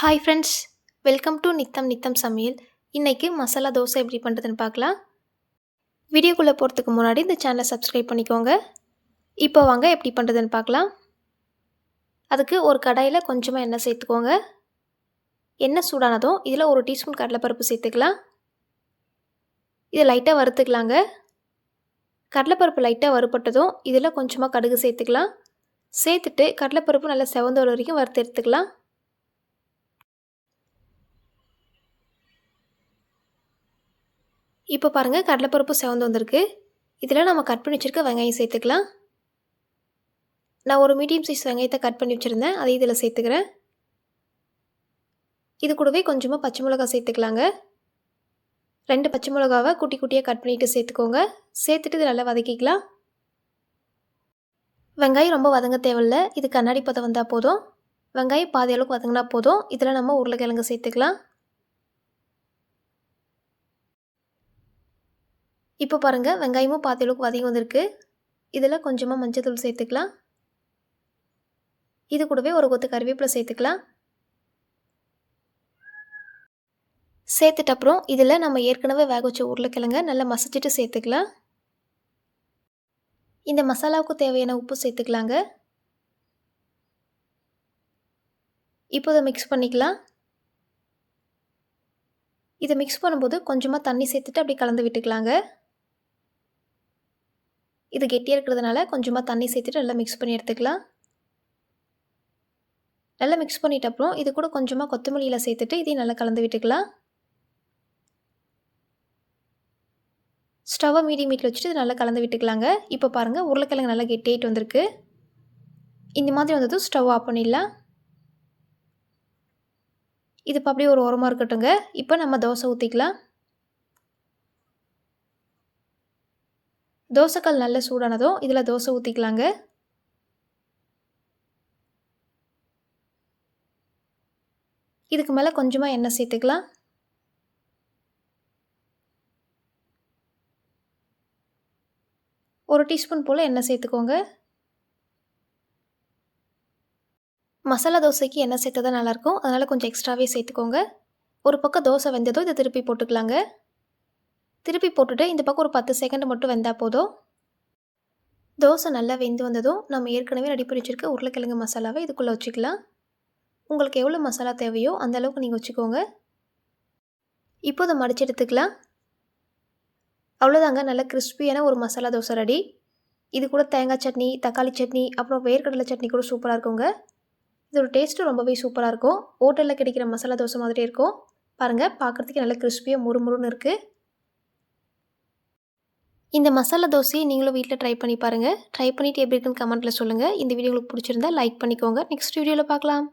Hi friends, welcome to நித்தம் நித்தம் சமையல். இன்றைக்கி மசாலா தோசை எப்படி பண்ணுறதுன்னு பார்க்கலாம். வீடியோக்குள்ளே போகிறதுக்கு முன்னாடி இந்த சேனலை சப்ஸ்கிரைப் பண்ணிக்கோங்க. இப்போ வாங்க எப்படி பண்ணுறதுன்னு பார்க்கலாம். அதுக்கு ஒரு கடாயில் கொஞ்சமாக எண்ணெய் சேர்த்துக்கோங்க. எண்ணெய் சூடானதும் இதில் 1 டீஸ்பூன் கடலைப்பருப்பு சேர்த்துக்கலாம். இதை லைட்டாக வறுத்துக்கலாங்க. கடலைப்பருப்பு லைட்டாக வறுபட்டதும் இதில் கொஞ்சமாக கடுகு சேர்த்துக்கலாம். சேர்த்துட்டு கடலைப்பருப்பு நல்லா செவந்து வர வரைக்கும் வறுத்து எடுத்துக்கலாம். இப்போ பாருங்கள், கடலைப்பருப்பு செவந்து வந்திருக்கு. இதில் நம்ம கட் பண்ணி வச்சுருக்க வெங்காயம் சேர்த்துக்கலாம். நான் ஒரு மீடியம் சைஸ் வெங்காயத்தை கட் பண்ணி வச்சுருந்தேன், அதை இதில் சேர்த்துக்கிறேன். இது கூடவே கொஞ்சமாக பச்சை மிளகாய் சேர்த்துக்கலாங்க. 2 பச்சை மிளகாவை குட்டி குட்டியாக கட் பண்ணிவிட்டு சேர்த்துக்கோங்க. சேர்த்துட்டு இது நல்லா வதக்கிக்கலாம். வெங்காயம் ரொம்ப வதங்க தேவையில்லை, இது கண்ணாடி பதம் வந்தால் போதும். வெங்காயம் பாதி அளவுக்கு வதங்கினா போதும். இதில் நம்ம உருளைக்கிழங்கு சேர்த்துக்கலாம். இப்போ பாருங்கள், வெங்காயமும் பாதி அளவுக்கு வதங்கி வந்திருக்கு. இதில் கொஞ்சமாக மஞ்சள்தூள் சேர்த்துக்கலாம். இது கூடவே ஒரு கொத்து கறிவேப்பிலை சேர்த்துக்கலாம். சேர்த்துட்டு அப்புறம் இதில் நம்ம ஏற்கனவே வேக வச்ச உருளைக்கிழங்க நல்லா மசிச்சுட்டு சேர்த்துக்கலாம். இந்த மசாலாவுக்கு தேவையான உப்பு சேர்த்துக்கலாங்க. இப்போ இதை மிக்ஸ் பண்ணிக்கலாம். இதை மிக்ஸ் பண்ணும்போது கொஞ்சமாக தண்ணி சேர்த்துட்டு அப்படி கலந்து விட்டுக்கலாங்க. இது கெட்டியாக இருக்கிறதுனால கொஞ்சமாக தண்ணி சேர்த்துட்டு நல்லா மிக்ஸ் பண்ணி எடுத்துக்கலாம். நல்லா மிக்ஸ் பண்ணிட்ட அப்புறம் இது கூட கொஞ்சமாக கொத்தமல்லியில் சேர்த்துட்டு இதையும் நல்லா கலந்து விட்டுக்கலாம். ஸ்டவ்வை மீடியம் ஹீட்டில் வச்சுட்டு நல்லா கலந்து விட்டுக்கலாங்க. இப்போ பாருங்கள், உருளைக்கிழங்கு நல்லா கெட்டியாகிட்டு வந்திருக்கு. இந்த மாதிரி வந்ததும் ஸ்டவ் ஆஃப் பண்ணிடலாம். இது இப்போ அப்படியே ஒரு ஓரமாக இருக்கட்டுங்க. இப்போ நம்ம தோசை ஊற்றிக்கலாம். தோசைக்கல் நல்லா சூடானதும் இதில் தோசை ஊற்றிக்கலாங்க. இதுக்கு மேலே கொஞ்சமாக எண்ணெய் சேர்த்துக்கலாம். ஒரு டீஸ்பூன் போல் எண்ணெய் சேர்த்துக்கோங்க. மசாலா தோசைக்கு எண்ணெய் சேர்த்தா தான் நல்லாயிருக்கும், அதனால் கொஞ்சம் எக்ஸ்ட்ராவே சேர்த்துக்கோங்க. ஒரு பக்கம் தோசை வெந்ததும் இதை திருப்பி போட்டுக்கலாங்க. திருப்பி போட்டுட்டு இந்த பக்கம் ஒரு 10 செகண்ட் மட்டும் வெந்தால் போதும். தோசை நல்லா வெந்து வந்ததும் நம்ம ஏற்கனவே ரெடி பண்ணி வச்சுருக்க உருளைக்கிழங்கு மசாலாவை இதுக்குள்ளே வச்சுக்கலாம். உங்களுக்கு எவ்வளோ மசாலா தேவையோ அந்த அளவுக்கு நீங்கள் வச்சுக்கோங்க. இப்போ இதை மடித்து எடுத்துக்கலாம். அவ்வளோதாங்க, நல்ல கிறிஸ்பியான ஒரு மசாலா தோசை ரெடி. இது கூட தேங்காய் சட்னி, தக்காளி சட்னி, அப்புறம் வேர்க்கடலை சட்னி கூட சூப்பராக இருக்குங்க. இதோட டேஸ்ட்டும் ரொம்பவே சூப்பராக இருக்கும். ஹோட்டலில் கிடைக்கிற மசாலா தோசை மாதிரி இருக்கும். பாருங்கள், பார்க்குறதுக்கு நல்ல கிறிஸ்பியாக முறுமுறுன்னு இருக்குது. இந்த மசாலா தோசையை நீங்களும் வீட்டில் ட்ரை பண்ணி பாருங்கள். ட்ரை பண்ணிவிட்டு எப்படி இருக்குன்னு கமெண்ட்டில் சொல்லுங்கள். இந்த வீடியோ உங்களுக்கு பிடிச்சிருந்தா லைக் பண்ணிக்கோங்க. நெக்ஸ்ட் வீடியோவில் பார்க்கலாம்.